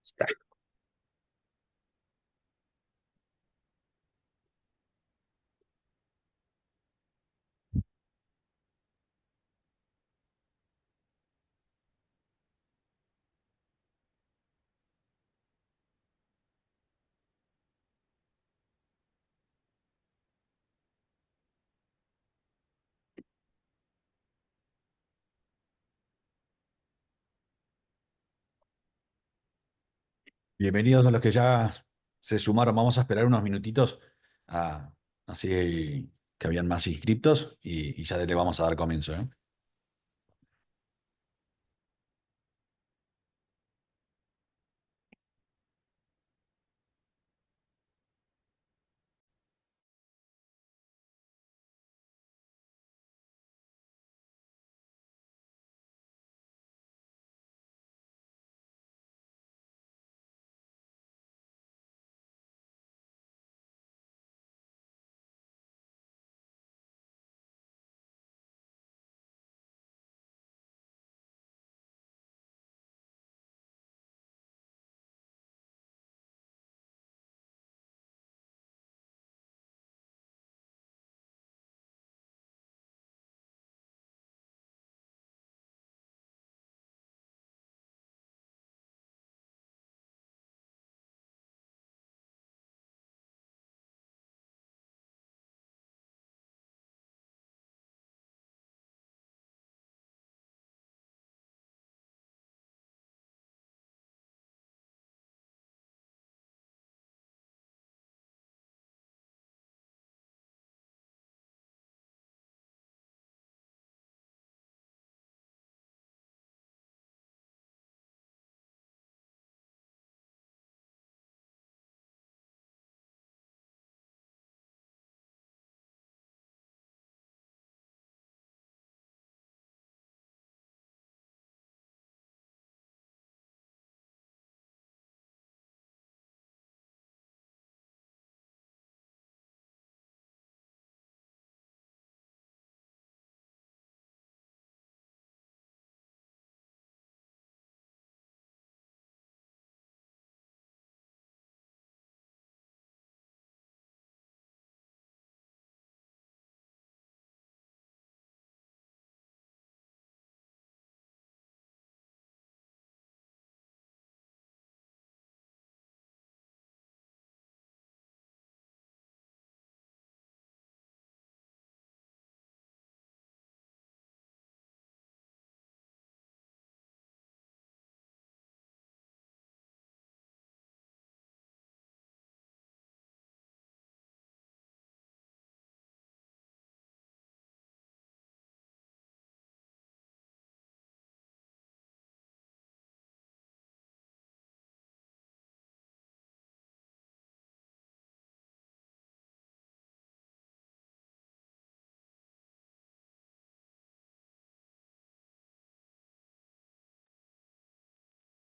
Está. Bienvenidos a los que ya se sumaron. Vamos a esperar unos minutitos, a- así que habían más inscriptos y ya le vamos a dar comienzo, ¿eh?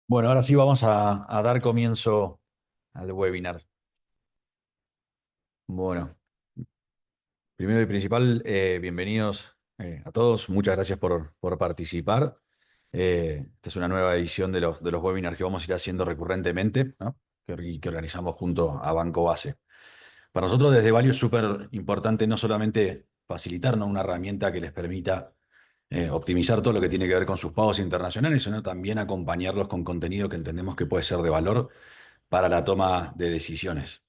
Bueno, ahora sí vamos a dar comienzo al webinar. Bueno, primero y principal, bienvenidos a todos. Muchas gracias por participar. Esta es una nueva edición de los webinars que vamos a ir haciendo recurrentemente, ¿no? Que organizamos junto a Banco Base. Para nosotros desde Value es súper importante no solamente facilitarnos una herramienta que les permita optimizar todo lo que tiene que ver con sus pagos internacionales, sino también acompañarlos con contenido que entendemos que puede ser de valor para la toma de decisiones.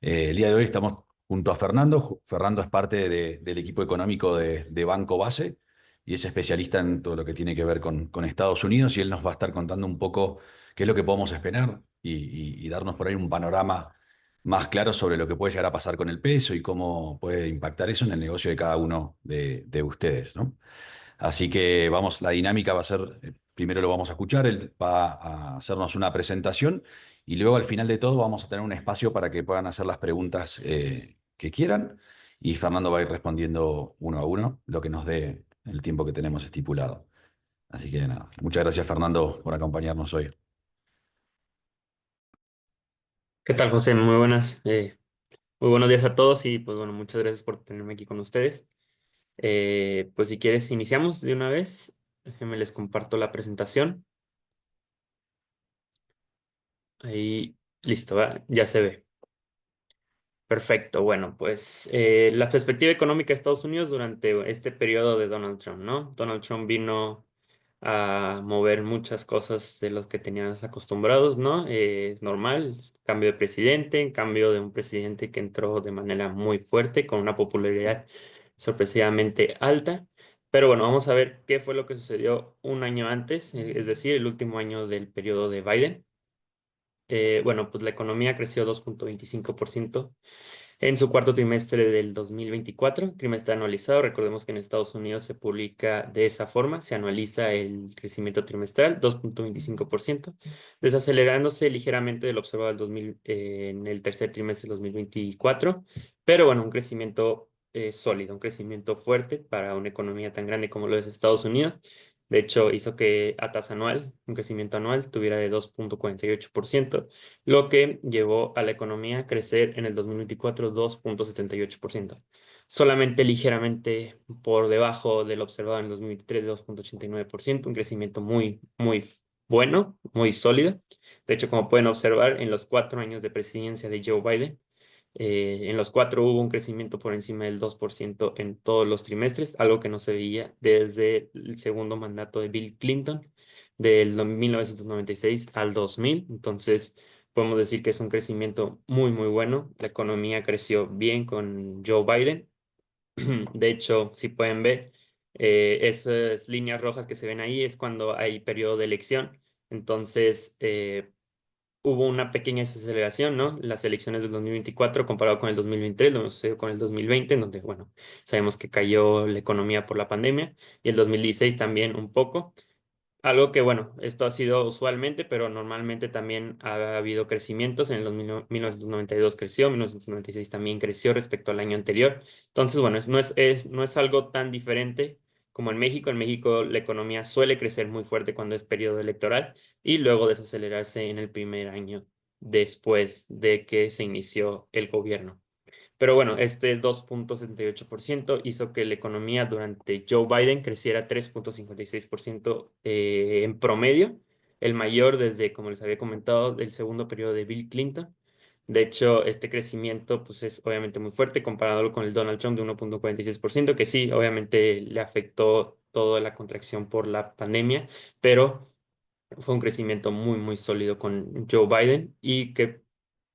El día de hoy estamos junto a Fernando. Fernando es parte del equipo económico de Banco Base y es especialista en todo lo que tiene que ver con Estados Unidos y él nos va a estar contando un poco qué es lo que podemos esperar y darnos por ahí un panorama más claro sobre lo que puede llegar a pasar con el peso y cómo puede impactar eso en el negocio de cada uno de ustedes, ¿no? Así que vamos, la dinámica va a ser, primero lo vamos a escuchar, él va a hacernos una presentación y luego al final de todo vamos a tener un espacio para que puedan hacer las preguntas que quieran y Fernando va a ir respondiendo uno a uno lo que nos dé el tiempo que tenemos estipulado. Así que nada, muchas gracias Fernando por acompañarnos hoy. ¿Qué tal, José? Muy buenas. Muy buenos días a todos y pues bueno, muchas gracias por tenerme aquí con ustedes. Pues si quieres, iniciamos de una vez. Déjenme les comparto la presentación. Ahí, listo, ya se ve. Perfecto. Bueno, pues la perspectiva económica de Estados Unidos durante este periodo de Donald Trump, ¿no? Donald Trump vino a mover muchas cosas de los que teníamos acostumbrados, ¿no? Es normal, cambio de presidente, cambio de un presidente que entró de manera muy fuerte, con una popularidad sorpresivamente alta. Pero bueno, vamos a ver qué fue lo que sucedió un año antes, es decir, el último año del periodo de Biden. Bueno, pues la economía creció 2,25% en su cuarto trimestre del 2024, trimestre anualizado. Recordemos que en Estados Unidos se publica de esa forma, se anualiza el crecimiento trimestral, 2,25%, desacelerándose ligeramente de lo observado en el tercer trimestre del 2024, pero bueno, un crecimiento sólido, un crecimiento fuerte para una economía tan grande como lo es Estados Unidos. De hecho, hizo que a tasa anual, un crecimiento anual, tuviera de 2,48%, lo que llevó a la economía a crecer en el 2024 2,78%, solamente ligeramente por debajo del observado en el 2023 de 2,89%, un crecimiento muy, muy bueno, muy sólido. De hecho, como pueden observar, en los 4 años de presidencia de Joe Biden, en los cuatro hubo un crecimiento por encima del 2% en todos los trimestres, algo que no se veía desde el segundo mandato de Bill Clinton, del 1996 al 2000. Entonces, podemos decir que es un crecimiento muy, muy bueno. La economía creció bien con Joe Biden. De hecho, si pueden ver, esas líneas rojas que se ven ahí es cuando hay periodo de elección. Entonces, hubo una pequeña desaceleración, ¿no? Las elecciones del 2024 comparado con el 2023, lo que sucedió con el 2020, en donde, bueno, sabemos que cayó la economía por la pandemia, y el 2016 también un poco. Algo que, bueno, esto ha sido usualmente, pero normalmente también ha habido crecimientos. En el 1992 creció, 1996 también creció respecto al año anterior. Entonces, bueno, no es algo tan diferente como en México. En México la economía suele crecer muy fuerte cuando es periodo electoral y luego desacelerarse en el primer año después de que se inició el gobierno. Pero bueno, este 2,78% hizo que la economía durante Joe Biden creciera 3,56% en promedio, el mayor desde, como les había comentado, el segundo periodo de Bill Clinton. De hecho, este crecimiento pues, es obviamente muy fuerte comparado con el Donald Trump de 1,46%, que sí, obviamente le afectó toda la contracción por la pandemia, pero fue un crecimiento muy, muy sólido con Joe Biden y que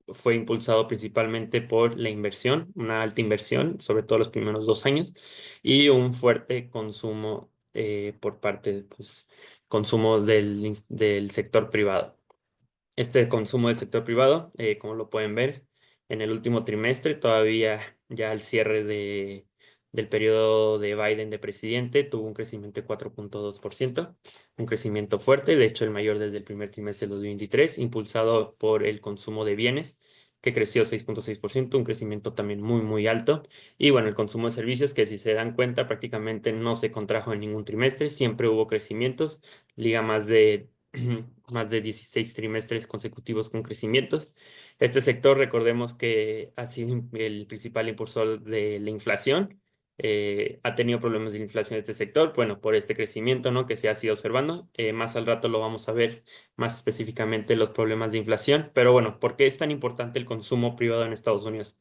fue impulsado principalmente por la inversión, una alta inversión, sobre todo los primeros 2 años, y un fuerte consumo por parte, pues, consumo del sector privado. Este consumo del sector privado, como lo pueden ver, en el último trimestre, todavía ya al cierre del periodo de Biden de presidente, tuvo un crecimiento de 4,2%, un crecimiento fuerte, de hecho el mayor desde el primer trimestre de 2023, impulsado por el consumo de bienes, que creció 6,6%, un crecimiento también muy, muy alto. Y bueno, el consumo de servicios, que si se dan cuenta, prácticamente no se contrajo en ningún trimestre, siempre hubo crecimientos, liga más de más de 16 trimestres consecutivos con crecimientos. Este sector, recordemos que ha sido el principal impulsor de la inflación. Ha tenido problemas de inflación este sector, bueno, por este crecimiento, ¿no? Que se ha sido observando. Más al rato lo vamos a ver más específicamente los problemas de inflación. Pero bueno, ¿por qué es tan importante el consumo privado en Estados Unidos?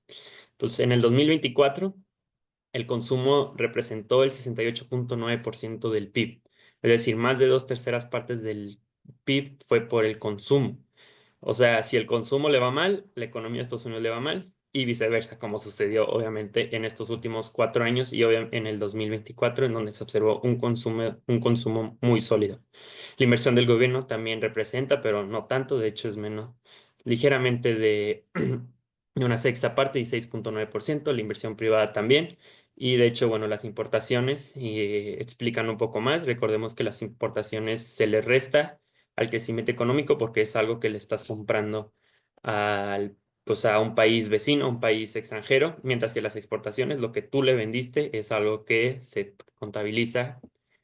Pues en el 2024 el consumo representó el 68,9% del PIB. Es decir, más de dos terceras partes del PIB fue por el consumo. O sea, si el consumo le va mal, la economía de Estados Unidos le va mal y viceversa, como sucedió obviamente en estos últimos 4 años y en el 2024, en donde se observó un consumo muy sólido. La inversión del gobierno también representa, pero no tanto, de hecho es menos, ligeramente de una sexta parte, 16,9%, la inversión privada también. Y de hecho, bueno, las importaciones explican un poco más. Recordemos que las importaciones se le resta al crecimiento económico porque es algo que le estás comprando al, pues a un país vecino, a un país extranjero, mientras que las exportaciones, lo que tú le vendiste, es algo que se contabiliza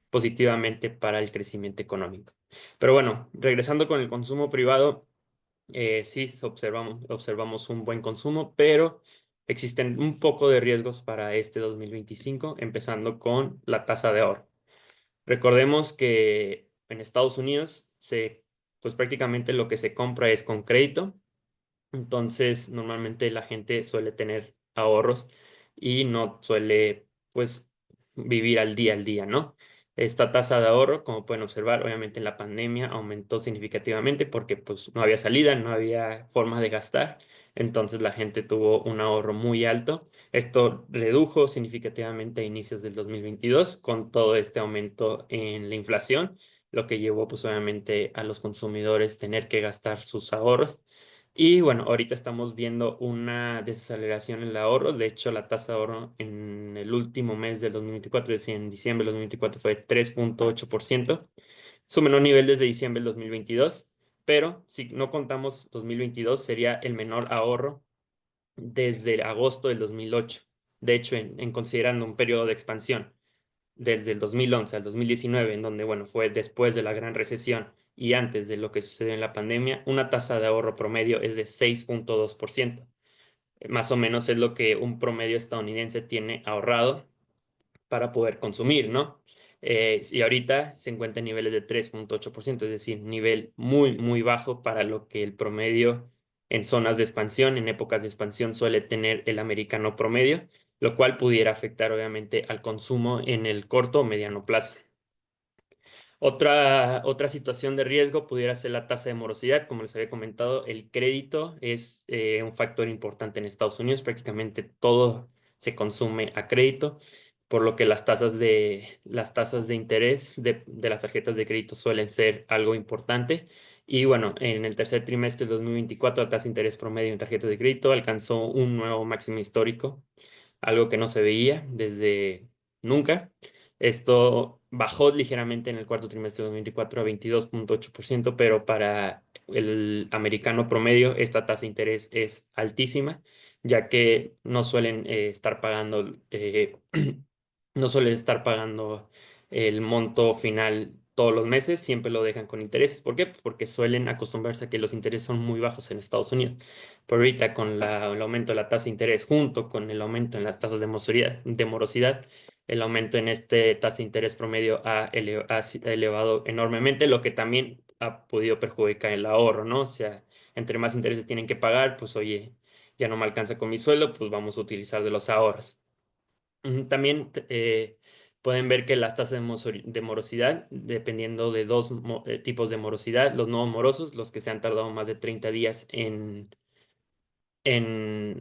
positivamente para el crecimiento económico. Pero bueno, regresando con el consumo privado, sí observamos un buen consumo, pero existen un poco de riesgos para este 2025, empezando con la tasa de ahorro. Recordemos que en Estados Unidos pues prácticamente lo que se compra es con crédito. Entonces, normalmente la gente suele tener ahorros y no suele, pues, vivir al día, ¿no? Esta tasa de ahorro, como pueden observar, obviamente en la pandemia aumentó significativamente porque pues no había salida, no había forma de gastar. Entonces la gente tuvo un ahorro muy alto. Esto redujo significativamente a inicios del 2022 con todo este aumento en la inflación, lo que llevó pues obviamente a los consumidores tener que gastar sus ahorros. Y bueno, ahorita estamos viendo una desaceleración en el ahorro. De hecho, la tasa de ahorro en el último mes del 2024, es decir, en diciembre del 2024, fue 3,8%, su menor nivel desde diciembre del 2022. Pero si no contamos 2022, sería el menor ahorro desde agosto del 2008. De hecho, en considerando un periodo de expansión desde el 2011 al 2019, en donde, bueno, fue después de la gran recesión y antes de lo que sucedió en la pandemia, una tasa de ahorro promedio es de 6,2%. Más o menos es lo que un promedio estadounidense tiene ahorrado para poder consumir, ¿no? Y ahorita se encuentra en niveles de 3,8%, es decir, nivel muy, muy bajo para lo que el promedio en zonas de expansión, en épocas de expansión, suele tener el americano promedio, lo cual pudiera afectar obviamente al consumo en el corto o mediano plazo. Otra situación de riesgo pudiera ser la tasa de morosidad. Como les había comentado, el crédito es un factor importante en Estados Unidos. Prácticamente todo se consume a crédito, por lo que las tasas de interés de las tarjetas de crédito suelen ser algo importante. Y bueno, en el tercer trimestre del 2024, la tasa de interés promedio en tarjetas de crédito alcanzó un nuevo máximo histórico, algo que no se veía desde nunca. Esto bajó ligeramente en el cuarto trimestre de 2024 a 22,8%, pero para el americano promedio esta tasa de interés es altísima, ya que no suelen estar pagando, no suelen estar pagando el monto final todos los meses, siempre lo dejan con intereses. ¿Por qué? Pues porque suelen acostumbrarse a que los intereses son muy bajos en Estados Unidos. Pero ahorita con el aumento de la tasa de interés junto con el aumento en las tasas de morosidad, el aumento en este tasa de interés promedio ha elevado enormemente, lo que también ha podido perjudicar el ahorro, ¿no? O sea, entre más intereses tienen que pagar, pues oye, ya no me alcanza con mi sueldo, pues vamos a utilizar de los ahorros. También pueden ver que las tasas de morosidad, dependiendo de dos tipos de morosidad, los no morosos, los que se han tardado más de 30 días en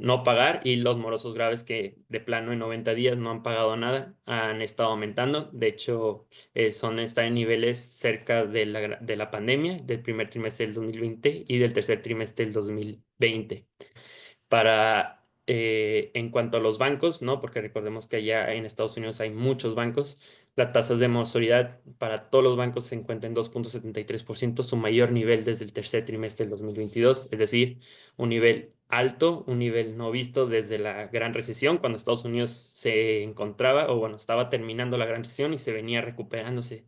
no pagar, y los morosos graves que de plano en 90 días no han pagado nada, han estado aumentando. De hecho, están en niveles cerca de la pandemia, del primer trimestre del 2020 y del tercer trimestre del 2020. En cuanto a los bancos, ¿no? Porque recordemos que allá en Estados Unidos hay muchos bancos. Las tasas de morosidad para todos los bancos se encuentran en 2,73%, su mayor nivel desde el tercer trimestre del 2022, es decir, un nivel alto, un nivel no visto desde la gran recesión, cuando Estados Unidos se encontraba, o bueno, estaba terminando la gran recesión y se venía recuperándose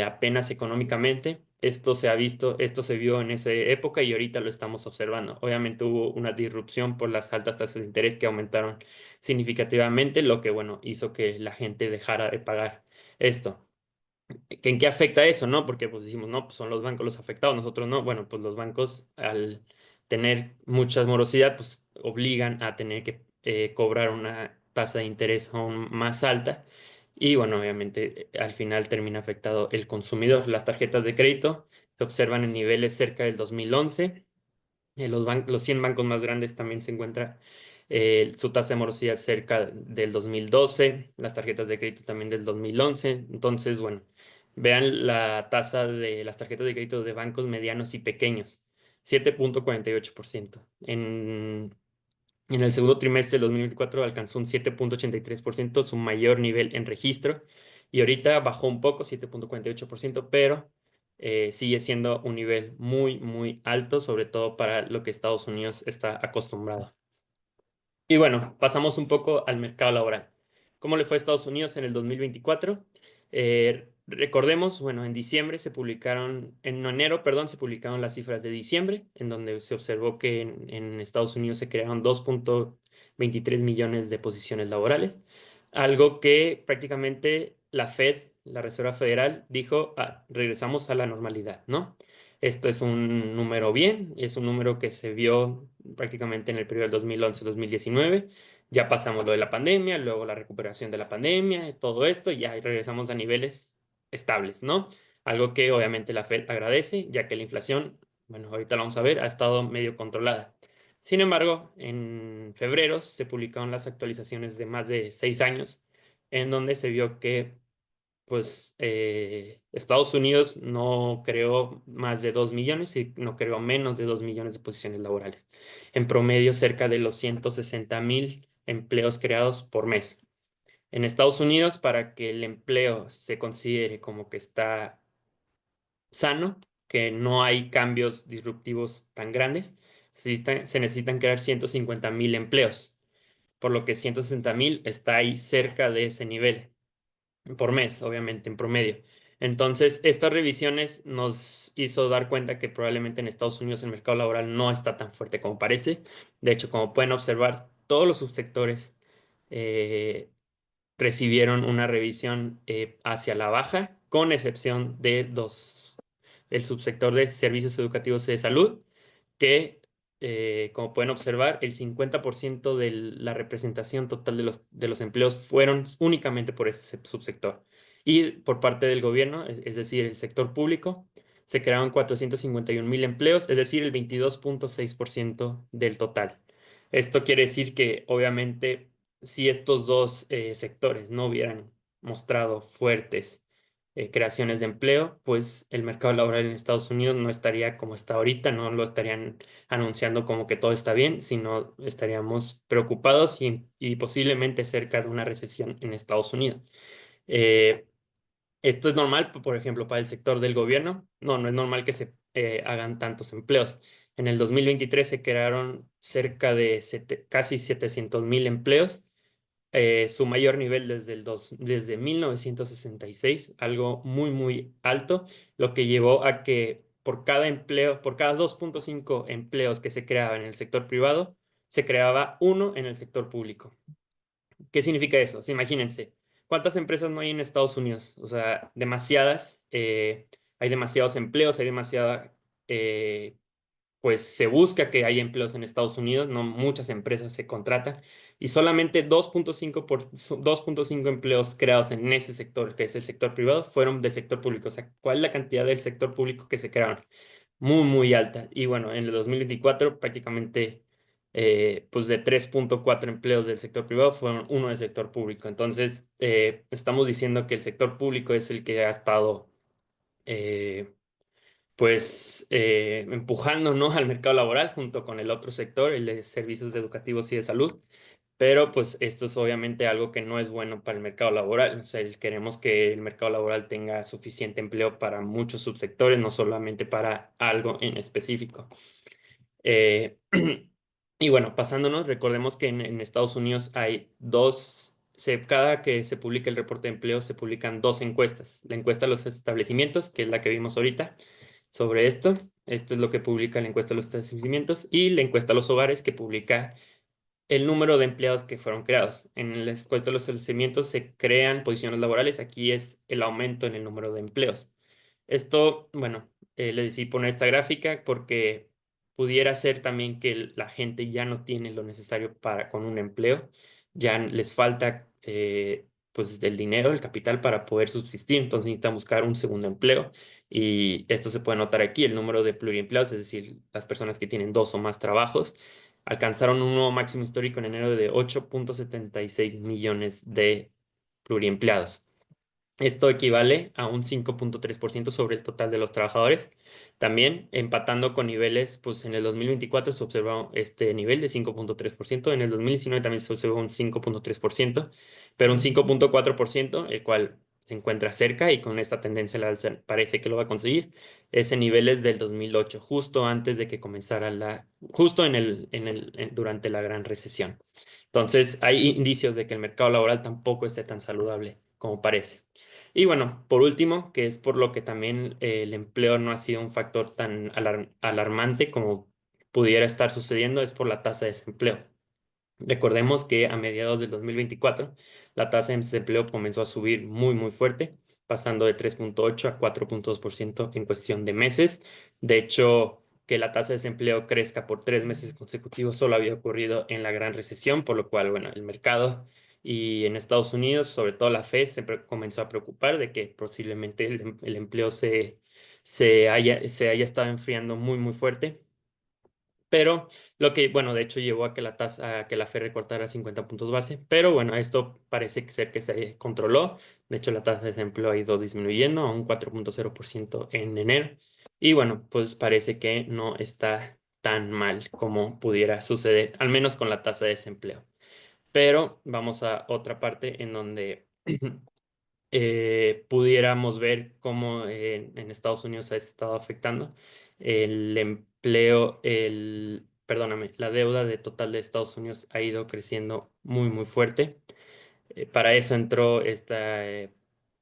apenas económicamente. Esto se vio en esa época y ahorita lo estamos observando. Obviamente hubo una disrupción por las altas tasas de interés que aumentaron significativamente, lo que, bueno, hizo que la gente dejara de pagar esto. ¿En qué afecta eso, no? Porque pues decimos, no, pues son los bancos los afectados, nosotros no. Bueno, pues los bancos al tener mucha morosidad, pues obligan a tener que cobrar una tasa de interés aún más alta. Y bueno, obviamente al final termina afectado el consumidor. Las tarjetas de crédito se observan en niveles cerca del 2011. Los 100 bancos más grandes también se encuentra su tasa de morosidad cerca del 2012, las tarjetas de crédito también del 2011. Entonces, bueno, vean la tasa de las tarjetas de crédito de bancos medianos y pequeños, 7,48%. En el segundo trimestre del 2024 alcanzó un 7,83%, su mayor nivel en registro, y ahorita bajó un poco, 7,48%, pero sigue siendo un nivel muy, muy alto, sobre todo para lo que Estados Unidos está acostumbrado. Y bueno, pasamos un poco al mercado laboral. ¿Cómo le fue a Estados Unidos en el 2024? Recordemos, bueno, en enero, perdón, se publicaron las cifras de diciembre, en donde se observó que en Estados Unidos se crearon 2,23 millones de posiciones laborales, algo que prácticamente la Fed, la Reserva Federal, dijo: "Ah, regresamos a la normalidad", ¿no? Esto es un número bien, es un número que se vio prácticamente en el periodo del 2011-2019. Ya pasamos lo de la pandemia, luego la recuperación de la pandemia, todo esto, y ya regresamos a niveles estables, ¿no? Algo que obviamente la Fed agradece, ya que la inflación, bueno, ahorita lo vamos a ver, ha estado medio controlada. Sin embargo, en febrero se publicaron las actualizaciones de más de 6 años, en donde se vio que pues Estados Unidos no creó más de 2 millones y no creó menos de 2 millones de posiciones laborales. En promedio, cerca de los 160,000 empleos creados por mes. En Estados Unidos, para que el empleo se considere como que está sano, que no hay cambios disruptivos tan grandes, se necesitan crear 150,000 empleos, por lo que 160,000 está ahí cerca de ese nivel por mes, obviamente, en promedio. Entonces, estas revisiones nos hizo dar cuenta que probablemente en Estados Unidos el mercado laboral no está tan fuerte como parece. De hecho, como pueden observar, todos los subsectores eh, recibieron una revisión hacia la baja, con excepción de el subsector de servicios educativos y de salud, que, como pueden observar, el 50% de la representación total de los empleos fueron únicamente por ese subsector. Y por parte del gobierno, es decir, el sector público, se crearon 451,000 empleos, es decir, el 22,6% del total. Esto quiere decir que, obviamente, si estos dos sectores no hubieran mostrado fuertes creaciones de empleo, pues el mercado laboral en Estados Unidos no estaría como está ahorita, no lo estarían anunciando como que todo está bien, sino estaríamos preocupados y posiblemente cerca de una recesión en Estados Unidos. Eh, Esto es normal, por ejemplo, para el sector del gobierno. No, no es normal que se hagan tantos empleos. En el 2023 se crearon cerca de casi 700,000 empleos, su mayor nivel desde 1966, algo muy, muy alto, lo que llevó a que por cada empleo, por cada 2,5 empleos que se creaban en el sector privado, se creaba uno en el sector público. ¿Qué significa eso? O sea, imagínense, ¿cuántas empresas no hay en Estados Unidos? O sea, demasiadas, hay demasiados empleos, hay demasiada pues se busca que haya empleos en Estados Unidos, no muchas empresas se contratan y solamente 2,5 empleos creados en ese sector, que es el sector privado, fueron del sector público. O sea, ¿cuál es la cantidad del sector público que se crearon? Muy, muy alta. Y bueno, en el 2024 prácticamente pues de 3,4 empleos del sector privado fueron uno del sector público. Entonces, estamos diciendo que el sector público es el que ha estado eh, pues empujando, ¿no?, al mercado laboral junto con el otro sector, el de servicios educativos y de salud. Pero pues esto es obviamente algo que no es bueno para el mercado laboral. O sea, queremos que el mercado laboral tenga suficiente empleo para muchos subsectores, no solamente para algo en específico. Eh, y bueno, pasándonos, recordemos que en Estados Unidos hay cada que se publica el reporte de empleo, se publican dos encuestas. La encuesta de los establecimientos, que es la que vimos ahorita sobre esto. Esto es lo que publica la encuesta de los establecimientos y la encuesta a los hogares, que publica el número de empleados que fueron creados. En la encuesta de los establecimientos se crean posiciones laborales. Aquí es el aumento en el número de empleos. Esto, bueno, les decidí poner esta gráfica porque pudiera ser también que la gente ya no tiene lo necesario para con un empleo, ya les falta pues el dinero, el capital para poder subsistir, entonces necesitan buscar un segundo empleo y esto se puede notar aquí, el número de pluriempleados, es decir, las personas que tienen dos o más trabajos, alcanzaron un nuevo máximo histórico en enero de 8,76 millones de pluriempleados. Esto equivale a un 5,3% sobre el total de los trabajadores. También empatando con niveles, pues en el 2024 se observó este nivel de 5,3%, en el 2019 también se observó un 5,3%, pero un 5,4%, el cual se encuentra cerca y con esta tendencia al alza parece que lo va a conseguir, ese nivel es del 2008, justo antes de que comenzara justo durante la gran recesión. Entonces, hay indicios de que el mercado laboral tampoco esté tan saludable como parece. Y bueno, por último, que es por lo que también el empleo no ha sido un factor tan alarmante como pudiera estar sucediendo, es por la tasa de desempleo. Recordemos que a mediados del 2024 la tasa de desempleo comenzó a subir muy, muy fuerte pasando de 3,8 a 4,2% en cuestión de meses. De hecho, que la tasa de desempleo crezca por 3 meses consecutivos solo había ocurrido en la gran recesión, por lo cual, bueno, el mercado y en Estados Unidos, sobre todo la Fed, comenzó a preocupar de que posiblemente el empleo se haya estado enfriando muy, muy fuerte. Pero lo que, bueno, de hecho llevó a que a que la Fed recortara 50 puntos base. Pero bueno, esto parece ser que se controló. De hecho, la tasa de desempleo ha ido disminuyendo a un 4,0% en enero. Y bueno, pues parece que no está tan mal como pudiera suceder, al menos con la tasa de desempleo. Pero vamos a otra parte en donde pudiéramos ver cómo en Estados Unidos ha estado afectando el empleo, perdóname, la deuda de total de Estados Unidos ha ido creciendo muy, muy fuerte. Para eso entró este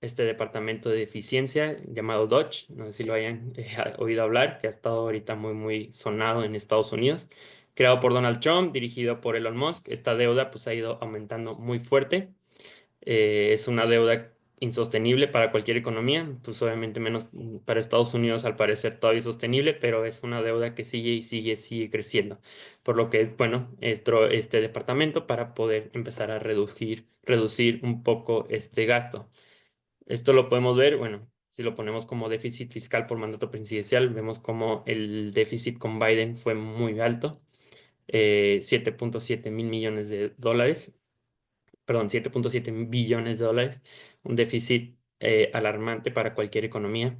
departamento de eficiencia llamado Dodge, no sé si lo hayan oído hablar, que ha estado ahorita muy, muy sonado en Estados Unidos. Creado por Donald Trump, dirigido por Elon Musk, esta deuda pues ha ido aumentando muy fuerte. Es una deuda insostenible para cualquier economía, pues obviamente menos para Estados Unidos al parecer todavía es sostenible, pero es una deuda que sigue y sigue creciendo. Por lo que, bueno, entró este departamento para poder empezar a reducir un poco este gasto. Esto lo podemos ver, bueno, si lo ponemos como déficit fiscal por mandato presidencial, vemos como el déficit con Biden fue muy alto, 7,7 mil millones de dólares, perdón, 7,7 billones de dólares, un déficit alarmante para cualquier economía,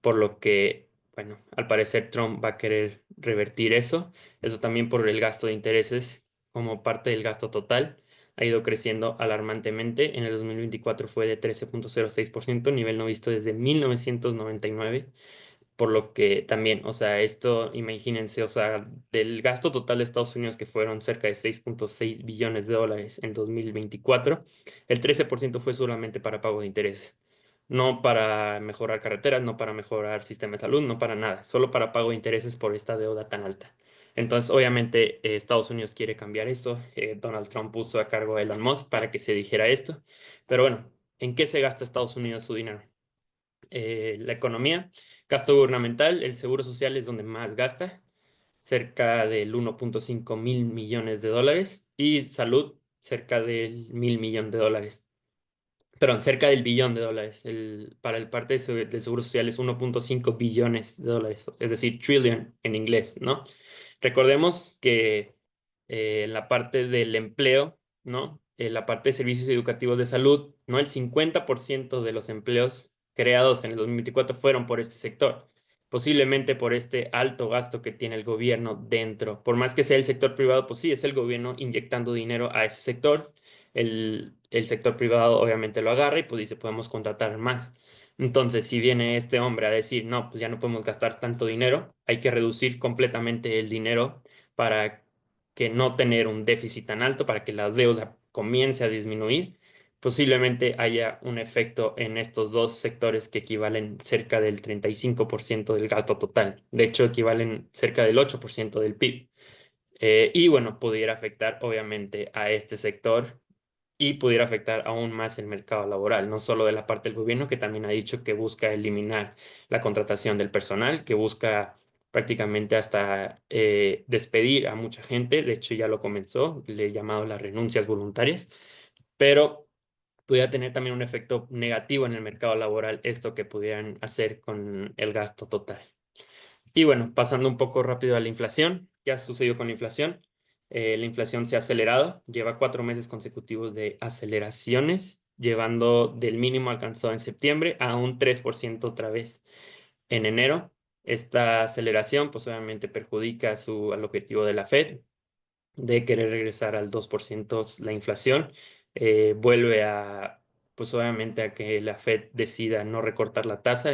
por lo que, bueno, al parecer Trump va a querer revertir eso. Eso también por el gasto de intereses como parte del gasto total. Ha ido creciendo alarmantemente. En el 2024 fue de 13,06%, nivel no visto desde 1999. Por lo que también, o sea, esto, imagínense, o sea, del gasto total de Estados Unidos, que fueron cerca de 6,6 billones de dólares en 2024, el 13% fue solamente para pago de intereses. No para mejorar carreteras, no para mejorar sistema de salud, no para nada, solo para pago de intereses por esta deuda tan alta. Entonces, obviamente, Estados Unidos quiere cambiar esto. Donald Trump puso a cargo a Elon Musk para que se dijera esto. Pero bueno, ¿en qué se gasta Estados Unidos su dinero? La economía, gasto gubernamental, el seguro social es donde más gasta, cerca del 1,5 mil millones de dólares, y salud, cerca del 1,000 millones de dólares. Perdón, cerca del billón de dólares. Para el parte del seguro social es 1,5 billones de dólares, es decir, trillion en inglés, ¿no? Recordemos que en la parte del empleo, ¿no? En la parte de servicios educativos de salud, ¿no? El 50% de los empleos creados en el 2024 fueron por este sector, posiblemente por este alto gasto que tiene el gobierno dentro. Por más que sea el sector privado, pues sí, es el gobierno inyectando dinero a ese sector. El sector privado obviamente lo agarra y pues dice, podemos contratar más. Entonces, si viene este hombre a decir, no, pues ya no podemos gastar tanto dinero, hay que reducir completamente el dinero para que no tener un déficit tan alto, para que la deuda comience a disminuir, posiblemente haya un efecto en estos dos sectores que equivalen cerca del 35% del gasto total. De hecho, equivalen cerca del 8% del PIB. Y bueno, pudiera afectar obviamente a este sector y pudiera afectar aún más el mercado laboral, no solo de la parte del gobierno, que también ha dicho que busca eliminar la contratación del personal, que busca prácticamente hasta despedir a mucha gente. De hecho, ya lo comenzó, le he llamado las renuncias voluntarias, pero pudiera tener también un efecto negativo en el mercado laboral, esto que pudieran hacer con el gasto total. Y bueno, pasando un poco rápido a la inflación, ¿qué ha sucedido con la inflación? La inflación se ha acelerado, lleva 4 meses consecutivos de aceleraciones, llevando del mínimo alcanzado en septiembre a un 3% otra vez en enero. Esta aceleración, pues obviamente perjudica al objetivo de la Fed, de querer regresar al 2% la inflación, vuelve a, pues obviamente a que la Fed decida no recortar la tasa.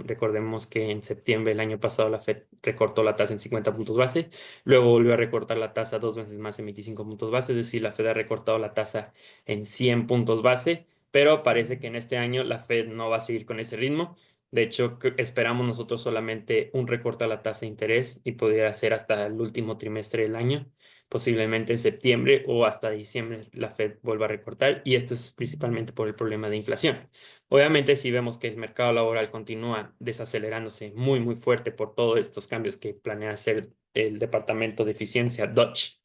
Recordemos que en septiembre del año pasado la Fed recortó la tasa en 50 puntos base, luego volvió a recortar la tasa 2 veces más en 25 puntos base, es decir, la Fed ha recortado la tasa en 100 puntos base, pero parece que en este año la Fed no va a seguir con ese ritmo. De hecho, esperamos nosotros solamente un recorte a la tasa de interés y podría ser hasta el último trimestre del año, posiblemente en septiembre o hasta diciembre la Fed vuelva a recortar, y esto es principalmente por el problema de inflación. Obviamente, si vemos que el mercado laboral continúa desacelerándose muy, muy fuerte por todos estos cambios que planea hacer el Departamento de Eficiencia, Dodge,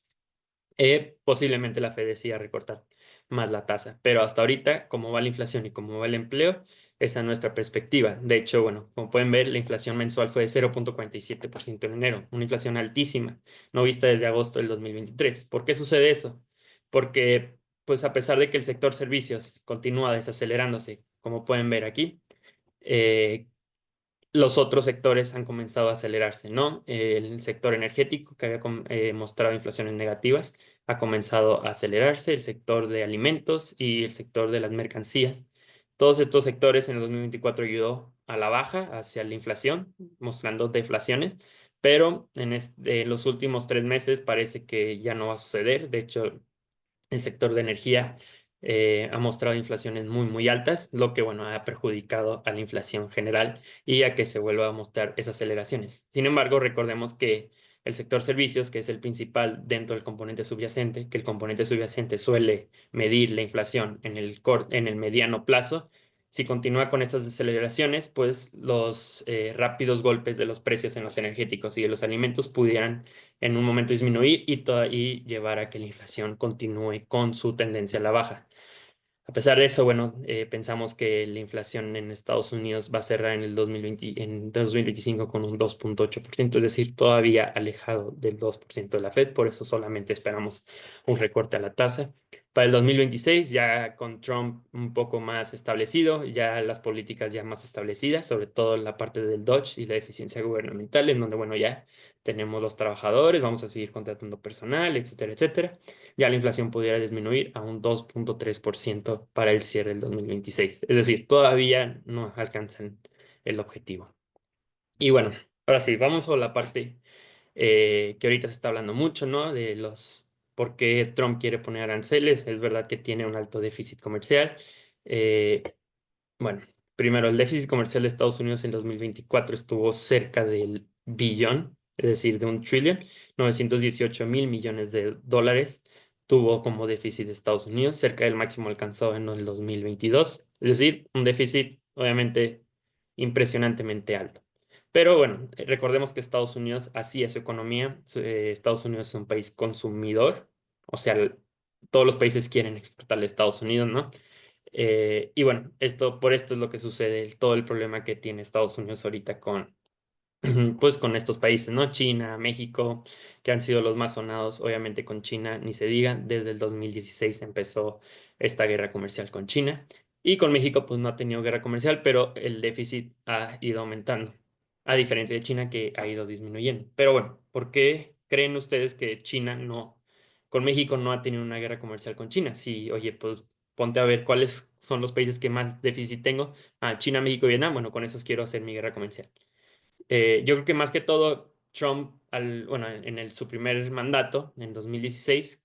posiblemente la Fed decida recortar más la tasa. Pero hasta ahorita, como va la inflación y cómo va el empleo, esa es nuestra perspectiva. De hecho, bueno, como pueden ver, la inflación mensual fue de 0,47% en enero, una inflación altísima, no vista desde agosto del 2023. ¿Por qué sucede eso? Porque, pues a pesar de que el sector servicios continúa desacelerándose, como pueden ver aquí, eh, los otros sectores han comenzado a acelerarse, ¿no? El sector energético, que había mostrado inflaciones negativas, ha comenzado a acelerarse, el sector de alimentos y el sector de las mercancías. Todos estos sectores en el 2024 ayudó a la baja hacia la inflación, mostrando deflaciones, pero en los últimos 3 meses parece que ya no va a suceder. De hecho, el sector de energía ha mostrado inflaciones muy, muy altas, lo que, bueno, ha perjudicado a la inflación general y a que se vuelva a mostrar esas aceleraciones. Sin embargo, recordemos que el sector servicios, que es el principal dentro del componente subyacente, que el componente subyacente suele medir la inflación en el mediano plazo, si continúa con estas deceleraciones, pues los rápidos golpes de los precios en los energéticos y de los alimentos pudieran en un momento disminuir y llevar a que la inflación continúe con su tendencia a la baja. A pesar de eso, bueno, pensamos que la inflación en Estados Unidos va a cerrar en el 2020, en 2025 con un 2,8%, es decir, todavía alejado del 2% de la Fed, por eso solamente esperamos un recorte a la tasa. Para el 2026, ya con Trump un poco más establecido, ya las políticas ya más establecidas, sobre todo la parte del Dodge y la eficiencia gubernamental, en donde, bueno, ya tenemos los trabajadores, vamos a seguir contratando personal, etcétera, etcétera, ya la inflación pudiera disminuir a un 2,3% para el cierre del 2026. Es decir, todavía no alcanzan el objetivo. Y bueno, ahora sí, vamos a la parte que ahorita se está hablando mucho, ¿no? De por qué Trump quiere poner aranceles. Es verdad que tiene un alto déficit comercial. Eh, bueno, primero, el déficit comercial de Estados Unidos en 2024 estuvo cerca del billón, es decir, de un trillón, 918 mil millones de dólares tuvo como déficit de Estados Unidos, cerca del máximo alcanzado en el 2022, es decir, un déficit obviamente impresionantemente alto. Pero bueno, recordemos que Estados Unidos así es su economía. Estados Unidos es un país consumidor, o sea, todos los países quieren exportarle a Estados Unidos, ¿no? Y bueno, por esto es lo que sucede, todo el problema que tiene Estados Unidos ahorita pues con estos países, ¿no? China, México, que han sido los más sonados, obviamente con China, ni se diga, desde el 2016 empezó esta guerra comercial con China, y con México pues no ha tenido guerra comercial, pero el déficit ha ido aumentando, a diferencia de China que ha ido disminuyendo. Pero bueno, ¿por qué creen ustedes que con México no ha tenido una guerra comercial con China? Si, oye, pues ponte a ver cuáles son los países que más déficit tengo. China, México y Vietnam, bueno, con esos quiero hacer mi guerra comercial. Yo creo que más que todo, Trump, bueno, su primer mandato, en 2016,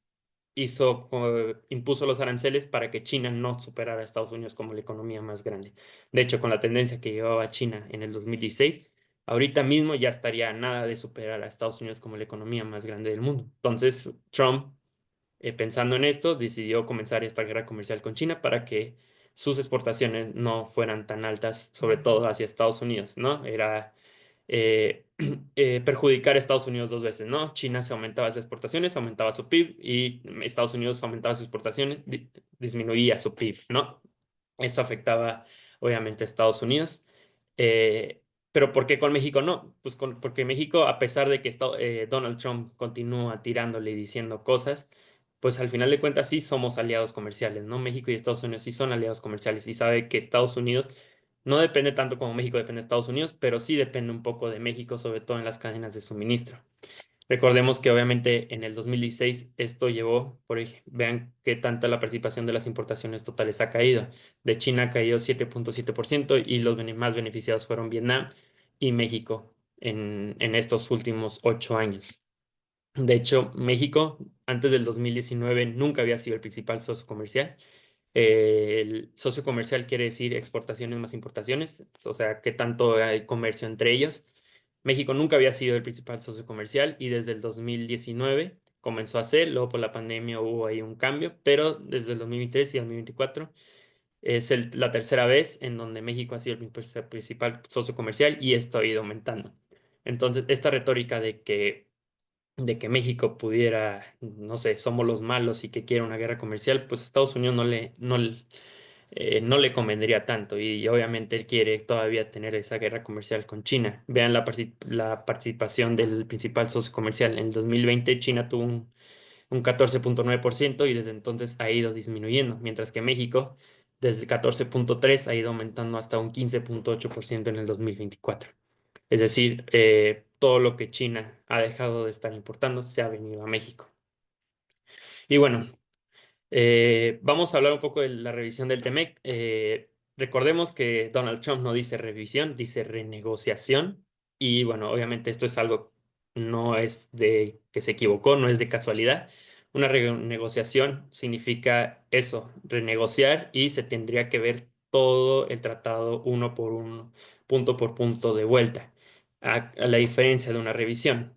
impuso los aranceles para que China no superara a Estados Unidos como la economía más grande. De hecho, con la tendencia que llevaba China en el 2016, ahorita mismo ya estaría a nada de superar a Estados Unidos como la economía más grande del mundo. Entonces, Trump, pensando en esto, decidió comenzar esta guerra comercial con China para que sus exportaciones no fueran tan altas, sobre todo hacia Estados Unidos, ¿no? Era eh, perjudicar a Estados Unidos dos veces, ¿no? China se aumentaba sus exportaciones, aumentaba su PIB, y Estados Unidos aumentaba sus exportaciones, disminuía su PIB, ¿no? Eso afectaba obviamente a Estados Unidos. Eh, pero ¿por qué con México no? Pues porque México, a pesar de que Donald Trump continúa tirándole y diciendo cosas, pues al final de cuentas sí somos aliados comerciales, ¿no? México y Estados Unidos sí son aliados comerciales, y sabe que Estados Unidos no depende tanto como México depende de Estados Unidos, pero sí depende un poco de México, sobre todo en las cadenas de suministro. Recordemos que obviamente en el 2016 esto llevó, vean qué tanta la participación de las importaciones totales ha caído. De China ha caído 7,7%, y los más beneficiados fueron Vietnam y México en estos últimos 8 años. De hecho, México antes del 2019 nunca había sido el principal socio comercial, El socio comercial quiere decir exportaciones más importaciones, o sea, qué tanto hay comercio entre ellos. México nunca había sido el principal socio comercial y desde el 2019 comenzó a ser, luego por la pandemia hubo ahí un cambio, pero desde el 2023 y 2024 es la tercera vez en donde México ha sido el principal socio comercial y esto ha ido aumentando. Entonces, esta retórica de que México pudiera, no sé, somos los malos y que quiera una guerra comercial, pues a Estados Unidos no le convendría tanto y obviamente él quiere todavía tener esa guerra comercial con China. Vean la participación del principal socio comercial. En el 2020 China tuvo un 14,9% y desde entonces ha ido disminuyendo, mientras que México desde el 14,3% ha ido aumentando hasta un 15,8% en el 2024. Es decir, todo lo que China ha dejado de estar importando se ha venido a México. Y bueno, vamos a hablar un poco de la revisión del TEMEC. Recordemos que Donald Trump no dice revisión, dice renegociación. Y bueno, obviamente esto es algo, no es de que se equivocó, no es de casualidad. Una renegociación significa eso, renegociar y se tendría que ver todo el tratado uno por uno, punto por punto de vuelta, a la diferencia de una revisión.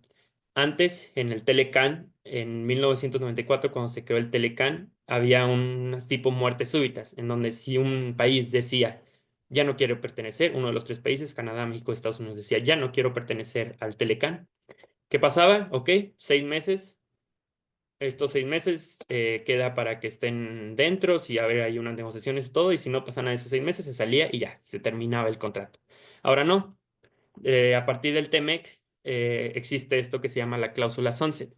Antes, en el Telecan, en 1994, cuando se creó el Telecan, había unas tipo muertes súbitas, en donde si un país decía, ya no quiero pertenecer, uno de los tres países, Canadá, México, Estados Unidos, decía, ya no quiero pertenecer al Telecan. ¿Qué pasaba? Ok, 6 meses. Estos 6 meses queda para que estén dentro, si a ver, hay unas negociaciones y todo, y si no pasan a esos 6 meses, se salía y ya, se terminaba el contrato. Ahora no, a partir del TEMEC existe esto que se llama la cláusula sunset,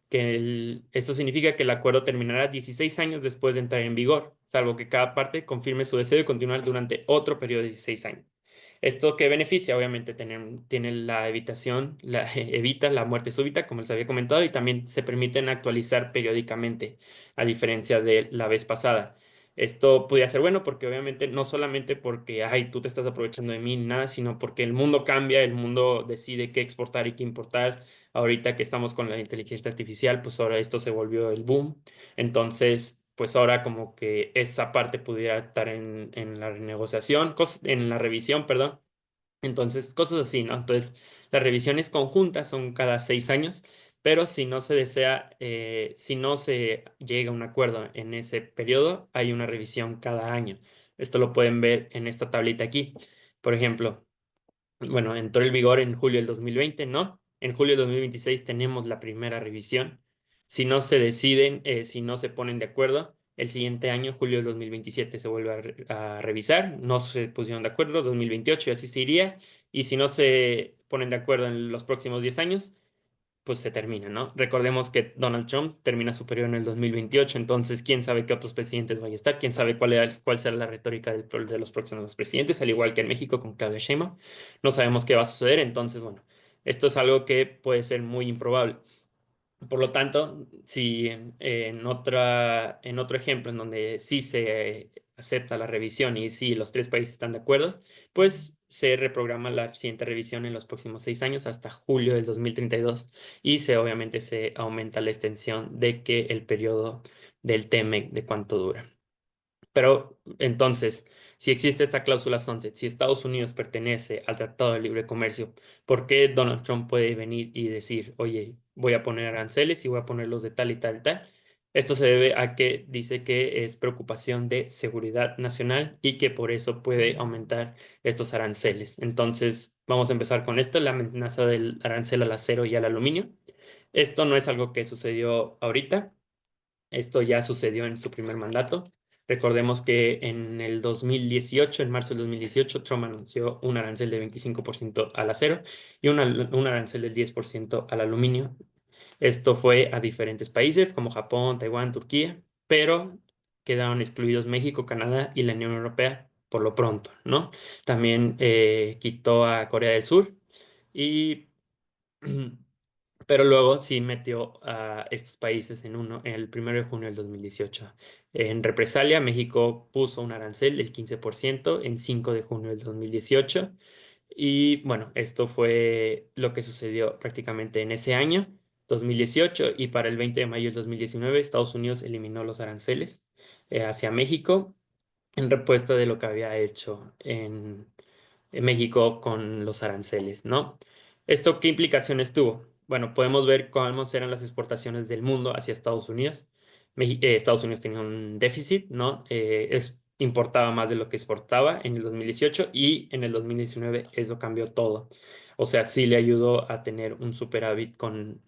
que esto significa que el acuerdo terminará 16 años después de entrar en vigor, salvo que cada parte confirme su deseo de continuar durante otro periodo de 16 años. Esto que beneficia, obviamente, tiene la evitación, evita la muerte súbita, como les había comentado, y también se permiten actualizar periódicamente, a diferencia de la vez pasada. Esto podría ser bueno porque obviamente no solamente porque, ay, tú te estás aprovechando de mí, ni nada, sino porque el mundo cambia, el mundo decide qué exportar y qué importar. Ahorita que estamos con la inteligencia artificial, pues ahora esto se volvió el boom. Entonces, pues ahora como que esa parte pudiera estar en la renegociación, en la revisión, perdón. Entonces, cosas así, ¿no? Entonces, las revisiones conjuntas son cada 6 años, pero si no se desea, si no se llega a un acuerdo en ese periodo, hay una revisión cada año. Esto lo pueden ver en esta tablita aquí. Por ejemplo, bueno, entró en vigor en julio del 2020, ¿no? En julio del 2026 tenemos la primera revisión. Si no se deciden, si no se ponen de acuerdo, el siguiente año, julio del 2027, se vuelve a revisar. No se pusieron de acuerdo, 2028 y así se iría. Y si no se ponen de acuerdo en los próximos 10 años, pues se termina, ¿no? Recordemos que Donald Trump termina su periodo en el 2028, entonces quién sabe qué otros presidentes vaya a estar, quién sabe cuál será la retórica de los próximos presidentes, al igual que en México con Claudia Sheinbaum. No sabemos qué va a suceder, entonces, bueno, esto es algo que puede ser muy improbable. Por lo tanto, si en otro ejemplo en donde sí se acepta la revisión y sí los tres países están de acuerdo, pues se reprograma la siguiente revisión en los próximos 6 años hasta julio del 2032 y obviamente se aumenta la extensión de que el periodo del TEMEC de cuánto dura. Pero entonces, si existe esta cláusula sunset, si Estados Unidos pertenece al Tratado de Libre Comercio, ¿por qué Donald Trump puede venir y decir, oye, voy a poner aranceles y voy a ponerlos de tal y tal y tal? Esto se debe a que dice que es preocupación de seguridad nacional y que por eso puede aumentar estos aranceles. Entonces, vamos a empezar con esto, la amenaza del arancel al acero y al aluminio. Esto no es algo que sucedió ahorita. Esto ya sucedió en su primer mandato. Recordemos que en el 2018, en marzo del 2018, Trump anunció un arancel de 25% al acero y un arancel del 10% al aluminio. Esto fue a diferentes países como Japón, Taiwán, Turquía, pero quedaron excluidos México, Canadá y la Unión Europea por lo pronto, ¿no? También quitó a Corea del Sur y pero luego sí metió a estos países en el 1 de junio del 2018. En represalia, México puso un arancel del 15% en 5 de junio del 2018. Y bueno, esto fue lo que sucedió prácticamente en ese año. 2018 y para el 20 de mayo del 2019 Estados Unidos eliminó los aranceles hacia México en respuesta de lo que había hecho en México con los aranceles, ¿no? ¿Esto qué implicaciones tuvo? Bueno, podemos ver cómo eran las exportaciones del mundo hacia Estados Unidos. Estados Unidos tenía un déficit, ¿no? Importaba más de lo que exportaba en el 2018 y en el 2019 eso cambió todo. O sea, sí le ayudó a tener un superávit con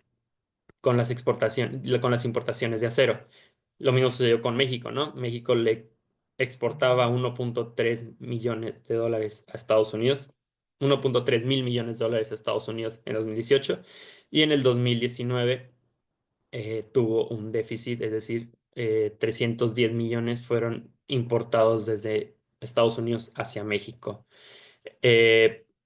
las con las importaciones de acero. Lo mismo sucedió con México, ¿no? México le exportaba 1.3 millones de dólares a Estados Unidos, 1.3 mil millones de dólares a Estados Unidos en 2018 y en el 2019 tuvo un déficit, es decir, 310 millones fueron importados desde Estados Unidos hacia México.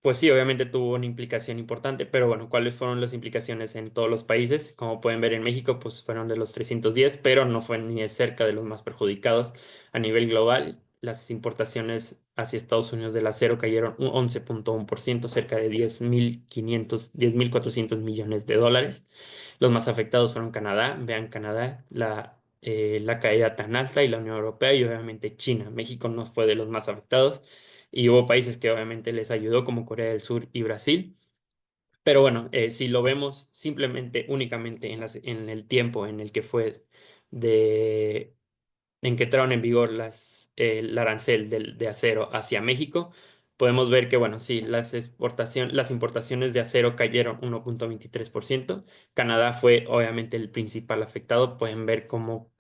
Pues sí, obviamente tuvo una implicación importante, pero bueno, ¿cuáles fueron las implicaciones en todos los países? Como pueden ver en México, pues fueron de los 310, pero no fue ni de cerca de los más perjudicados a nivel global. Las importaciones hacia Estados Unidos del acero cayeron un 11.1%, cerca de 10.400 millones de dólares. Los más afectados fueron Canadá, vean Canadá, la caída tan alta y la Unión Europea y obviamente China. México no fue de los más afectados y hubo países que obviamente les ayudó, como Corea del Sur y Brasil. Pero bueno, si lo vemos simplemente, únicamente en el tiempo en el que fue de, en que entraron en vigor el arancel de acero hacia México, podemos ver que, bueno, sí, las importaciones de acero cayeron 1.23%. Canadá fue obviamente el principal afectado. Pueden ver cómo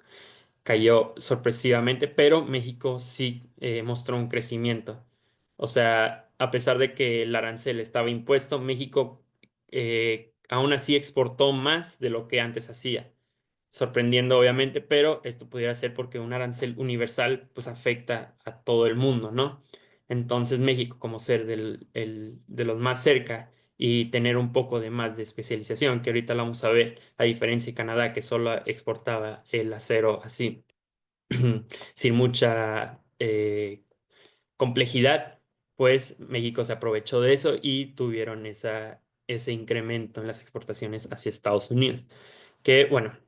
cayó sorpresivamente, pero México sí mostró un crecimiento. O sea, a pesar de que el arancel estaba impuesto, México aún así exportó más de lo que antes hacía, sorprendiendo obviamente, pero esto pudiera ser porque un arancel universal pues afecta a todo el mundo, ¿no? Entonces México, como ser de los más cerca y tener un poco de más de especialización, que ahorita la vamos a ver, a diferencia de Canadá, que solo exportaba el acero así, sin mucha complejidad, pues México se aprovechó de eso y tuvieron ese incremento en las exportaciones hacia Estados Unidos. Que bueno,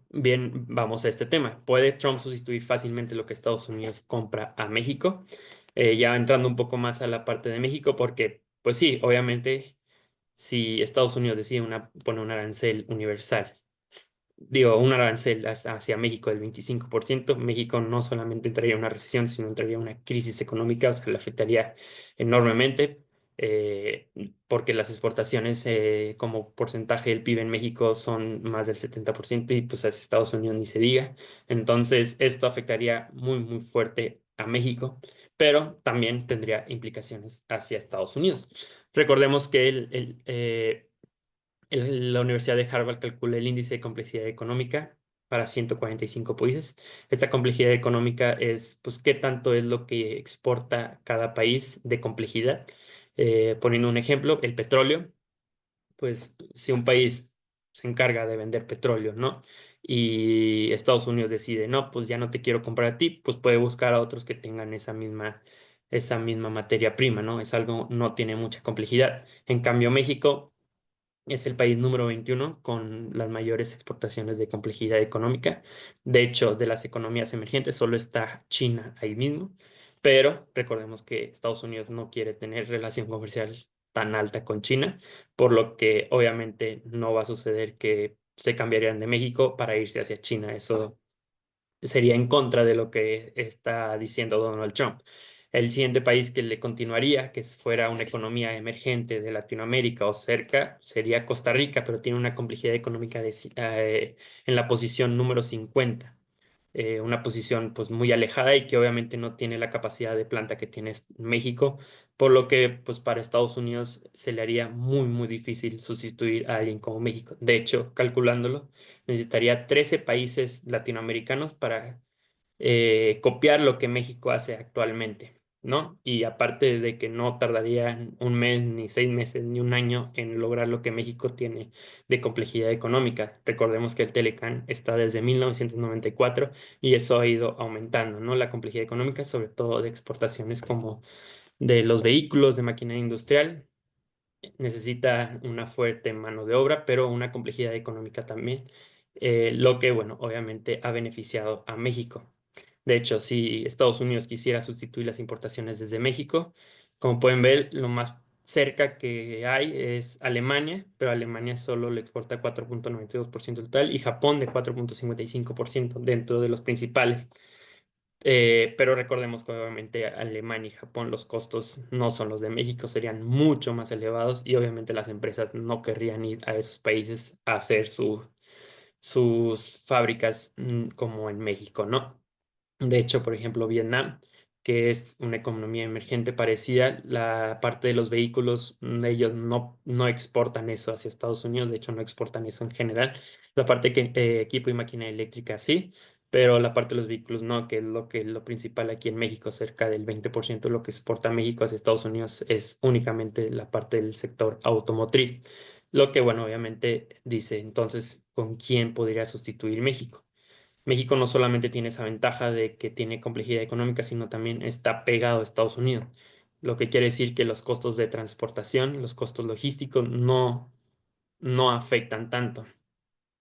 bien, vamos a este tema. ¿Puede Trump sustituir fácilmente lo que Estados Unidos compra a México? Ya entrando un poco más a la parte de México, porque, pues sí, obviamente, si Estados Unidos decide poner un arancel universal, digo, un arancel hacia México del 25%, México no solamente entraría en una recesión, sino entraría en una crisis económica, o sea, le afectaría enormemente, eh, porque las exportaciones como porcentaje del PIB en México son más del 70% y pues a Estados Unidos ni se diga. Entonces, esto afectaría muy, muy fuerte a México, pero también tendría implicaciones hacia Estados Unidos. Recordemos que la Universidad de Harvard calcula el índice de complejidad económica para 145 países. Esta complejidad económica es, pues, qué tanto es lo que exporta cada país de complejidad. Poniendo un ejemplo, el petróleo, pues, si un país se encarga de vender petróleo, ¿no? Y Estados Unidos decide, no, pues ya no te quiero comprar a ti, pues puede buscar a otros que tengan esa misma materia prima, ¿no? Es algo, no tiene mucha complejidad. En cambio, México es el país número 21 con las mayores exportaciones de complejidad económica. De hecho, de las economías emergentes solo está China ahí mismo, pero recordemos que Estados Unidos no quiere tener relación comercial tan alta con China, por lo que obviamente no va a suceder que se cambiarían de México para irse hacia China. Eso sería en contra de lo que está diciendo Donald Trump. El siguiente país que le continuaría, que fuera una economía emergente de Latinoamérica o cerca, sería Costa Rica, pero tiene una complejidad económica en la posición número 50, una posición pues muy alejada y que obviamente no tiene la capacidad de planta que tiene México, por lo que pues para Estados Unidos se le haría muy muy difícil sustituir a alguien como México. De hecho, calculándolo, necesitaría 13 países latinoamericanos para copiar lo que México hace actualmente, ¿no? Y aparte de que no tardaría un mes, ni 6 meses, ni un año en lograr lo que México tiene de complejidad económica. Recordemos que el Telecán está desde 1994 y eso ha ido aumentando, ¿no? La complejidad económica, sobre todo de exportaciones como de los vehículos, de maquinaria industrial necesita una fuerte mano de obra, pero una complejidad económica también, lo que, bueno, obviamente ha beneficiado a México. De hecho, si Estados Unidos quisiera sustituir las importaciones desde México, como pueden ver, lo más cerca que hay es Alemania, pero Alemania solo le exporta 4,92% del total y Japón de 4,55% dentro de los principales. Pero recordemos que obviamente Alemania y Japón los costos no son los de México, serían mucho más elevados y obviamente las empresas no querrían ir a esos países a hacer sus fábricas como en México, ¿no? De hecho, por ejemplo, Vietnam, que es una economía emergente parecida, la parte de los vehículos, ellos no exportan eso hacia Estados Unidos, de hecho no exportan eso en general. La parte que equipo y máquina eléctrica sí, pero la parte de los vehículos no, que es lo principal aquí en México, cerca del 20% de lo que exporta México hacia Estados Unidos es únicamente la parte del sector automotriz. Lo que, bueno, obviamente dice entonces, ¿con quién podría sustituir México? México no solamente tiene esa ventaja de que tiene complejidad económica, sino también está pegado a Estados Unidos, lo que quiere decir que los costos de transportación, los costos logísticos no afectan tanto.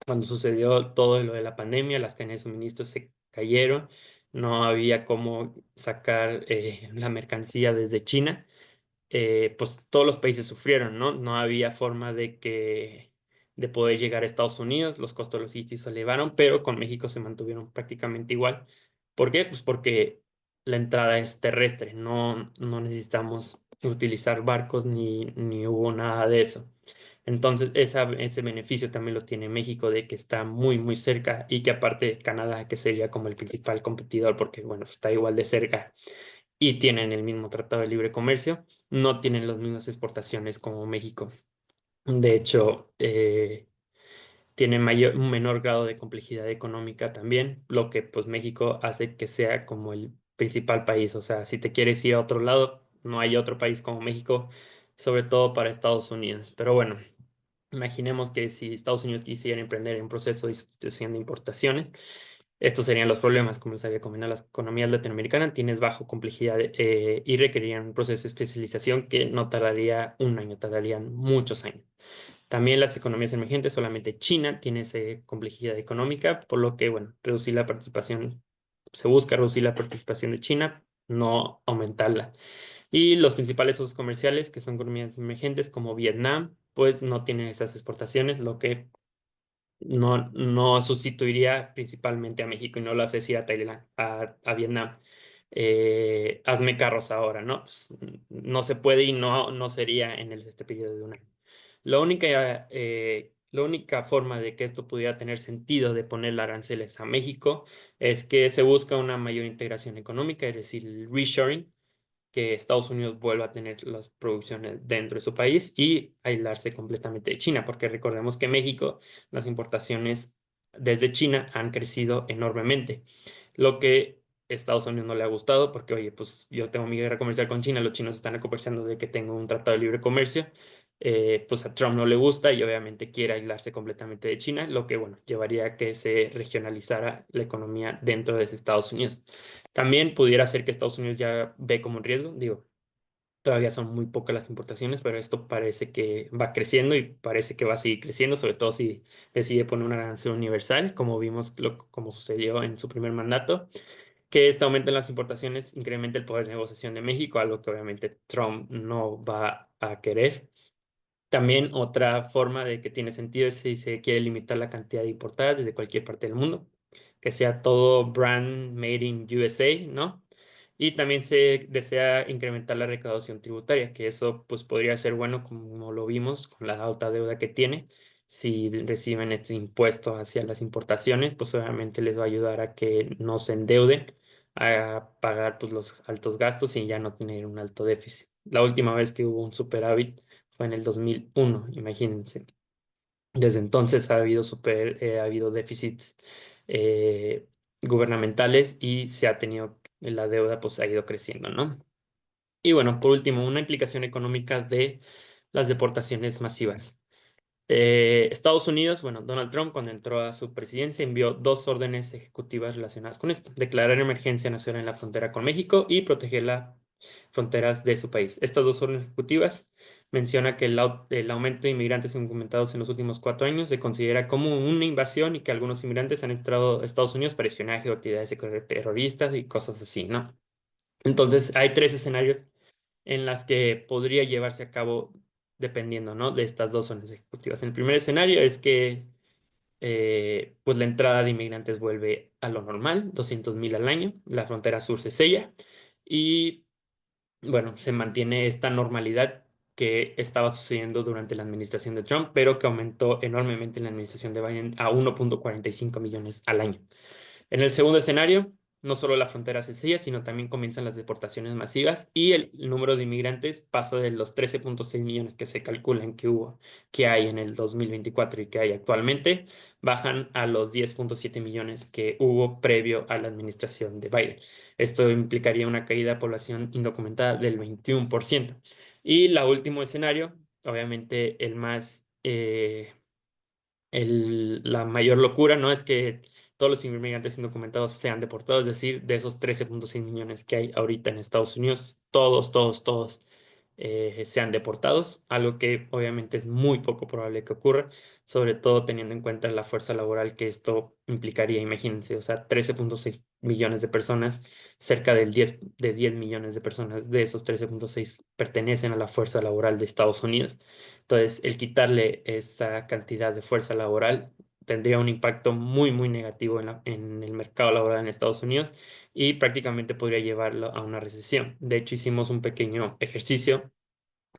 Cuando sucedió todo lo de la pandemia, las cadenas de suministro se cayeron, no había cómo sacar la mercancía desde China, pues todos los países sufrieron, ¿no? No había forma de poder llegar a Estados Unidos, los costos logísticos se elevaron, pero con México se mantuvieron prácticamente igual. ¿Por qué? Pues porque la entrada es terrestre, no necesitamos utilizar barcos ni hubo nada de eso. Entonces, ese beneficio también lo tiene México de que está muy, muy cerca y que aparte Canadá, que sería como el principal competidor, porque bueno, está igual de cerca y tienen el mismo tratado de libre comercio, no tienen las mismas exportaciones como México. De hecho, tiene un menor grado de complejidad económica también, lo que pues México hace que sea como el principal país. O sea, si te quieres ir a otro lado, no hay otro país como México, sobre todo para Estados Unidos. Pero bueno, imaginemos que si Estados Unidos quisiera emprender un proceso de sustitución de importaciones, estos serían los problemas, como les había comentado, las economías latinoamericanas tienes bajo complejidad y requerirían un proceso de especialización que no tardaría un año, tardarían muchos años. También las economías emergentes, solamente China tiene esa complejidad económica, por lo que, bueno, reducir la participación, se busca reducir la participación de China, no aumentarla. Y los principales socios comerciales, que son economías emergentes como Vietnam, pues no tienen esas exportaciones, lo que no sustituiría principalmente a México y no lo hace decir a Tailandia, a Vietnam. Hazme carros ahora, ¿no? Pues, no se puede y no sería en este periodo de un año. La única forma de que esto pudiera tener sentido de poner aranceles a México es que se busca una mayor integración económica, es decir, el reshoring, que Estados Unidos vuelva a tener las producciones dentro de su país y aislarse completamente de China, porque recordemos que México, las importaciones desde China han crecido enormemente, lo que Estados Unidos no le ha gustado, porque oye, pues yo tengo mi guerra comercial con China, los chinos están comerciando de que tengo un tratado de libre comercio, pues a Trump no le gusta y obviamente quiere aislarse completamente de China, lo que bueno, llevaría a que se regionalizara la economía dentro de Estados Unidos. También pudiera ser que Estados Unidos ya ve como un riesgo, digo, todavía son muy pocas las importaciones, pero esto parece que va creciendo y parece que va a seguir creciendo, sobre todo si decide poner una arancel universal, como vimos como sucedió en su primer mandato, que este aumento en las importaciones incrementa el poder de negociación de México, algo que obviamente Trump no va a querer. También otra forma de que tiene sentido es si se quiere limitar la cantidad de importadas desde cualquier parte del mundo, que sea todo brand made in USA, ¿no? Y también se desea incrementar la recaudación tributaria, que eso pues podría ser bueno como lo vimos con la alta deuda que tiene. Si reciben este impuesto hacia las importaciones, pues obviamente les va a ayudar a que no se endeuden, a pagar pues los altos gastos y ya no tener un alto déficit. La última vez que hubo un superávit fue en el 2001, imagínense. Desde entonces ha habido déficits eh, gubernamentales y se ha tenido, la deuda pues ha ido creciendo, ¿no? Y bueno, por último, una implicación económica de las deportaciones masivas. Estados Unidos, bueno, Donald Trump cuando entró a su presidencia envió dos órdenes ejecutivas relacionadas con esto: declarar emergencia nacional en la frontera con México y proteger la fronteras de su país. Estas dos órdenes ejecutivas menciona que el aumento de inmigrantes indocumentados en los últimos 4 años se considera como una invasión y que algunos inmigrantes han entrado a Estados Unidos para espionaje o actividades terroristas y cosas así, ¿no? Entonces, hay tres escenarios en las que podría llevarse a cabo dependiendo, ¿no? De estas dos zonas ejecutivas. El primer escenario es que pues la entrada de inmigrantes vuelve a lo normal, 200,000 al año, la frontera sur se sella y bueno, se mantiene esta normalidad que estaba sucediendo durante la administración de Trump, pero que aumentó enormemente en la administración de Biden a 1,45 millones al año. En el segundo escenario, no solo la frontera se sella, sino también comienzan las deportaciones masivas y el número de inmigrantes pasa de los 13,6 millones que se calculan que hay en el 2024 y que hay actualmente, bajan a los 10,7 millones que hubo previo a la administración de Biden. Esto implicaría una caída de población indocumentada del 21%. Y el último escenario, obviamente el más la mayor locura, ¿no? Es que todos los inmigrantes indocumentados sean deportados, es decir, de esos 13,6 millones que hay ahorita en Estados Unidos, todos sean deportados, algo que obviamente es muy poco probable que ocurra, sobre todo teniendo en cuenta la fuerza laboral que esto implicaría. Imagínense, o sea, 13,6 millones de personas, cerca de 10 millones de personas de esos 13,6 pertenecen a la fuerza laboral de Estados Unidos. Entonces, el quitarle esa cantidad de fuerza laboral tendría un impacto muy negativo en el mercado laboral en Estados Unidos y prácticamente podría llevarlo a una recesión. De hecho, hicimos un pequeño ejercicio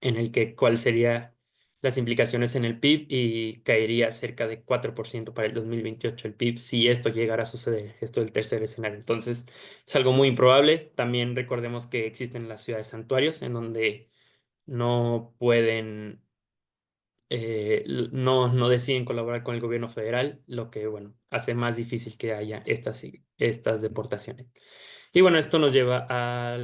en el que cuál serían las implicaciones en el PIB y caería cerca de 4% para el 2028 el PIB si esto llegara a suceder. Esto es el tercer escenario. Entonces, es algo muy improbable. También recordemos que existen las ciudades santuarios en donde no pueden no deciden colaborar con el gobierno federal, lo que, bueno, hace más difícil que haya estas deportaciones. Y bueno, esto nos lleva a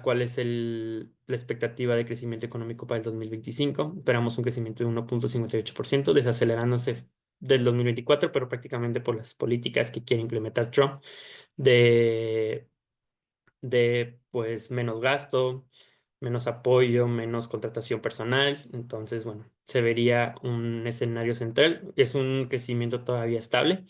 cuál es la expectativa de crecimiento económico para el 2025. Esperamos un crecimiento de 1,58%, desacelerándose del 2024, pero prácticamente por las políticas que quiere implementar Trump de pues menos gasto, menos apoyo, menos contratación personal. Entonces, bueno, se vería un escenario central. Es un crecimiento todavía estable,